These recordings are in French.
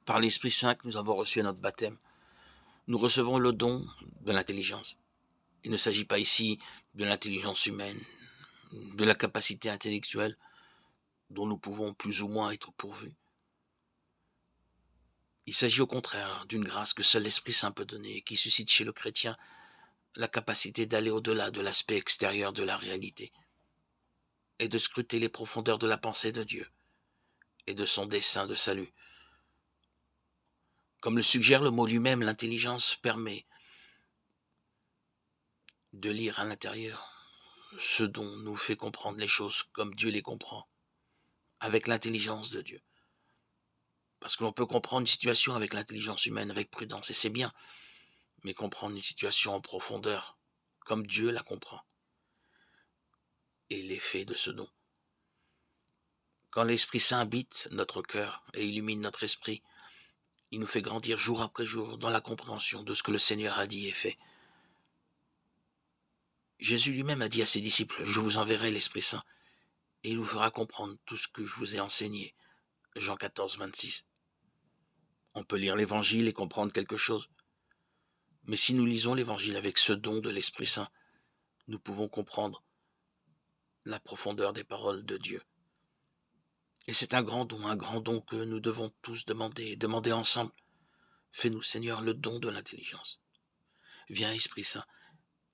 Par l'Esprit Saint que nous avons reçu à notre baptême, nous recevons le don de l'intelligence. Il ne s'agit pas ici de l'intelligence humaine, de la capacité intellectuelle dont nous pouvons plus ou moins être pourvus. Il s'agit au contraire d'une grâce que seul l'Esprit Saint peut donner et qui suscite chez le chrétien la capacité d'aller au-delà de l'aspect extérieur de la réalité et de scruter les profondeurs de la pensée de Dieu et de son dessein de salut. Comme le suggère le mot lui-même, l'intelligence permet de lire à l'intérieur ce dont nous fait comprendre les choses comme Dieu les comprend, avec l'intelligence de Dieu. Parce que l'on peut comprendre une situation avec l'intelligence humaine, avec prudence, et c'est bien, mais comprendre une situation en profondeur, comme Dieu la comprend, et l'effet de ce don. Quand l'Esprit Saint habite notre cœur et illumine notre esprit, il nous fait grandir jour après jour dans la compréhension de ce que le Seigneur a dit et fait. Jésus lui-même a dit à ses disciples, je vous enverrai l'Esprit Saint, et il vous fera comprendre tout ce que je vous ai enseigné. Jean 14, 26. On peut lire l'Évangile et comprendre quelque chose, mais si nous lisons l'Évangile avec ce don de l'Esprit Saint, nous pouvons comprendre la profondeur des paroles de Dieu. Et c'est un grand don que nous devons tous demander ensemble. Fais-nous, Seigneur, le don de l'intelligence. Viens, Esprit Saint,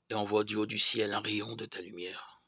et envoie du haut du ciel un rayon de ta lumière.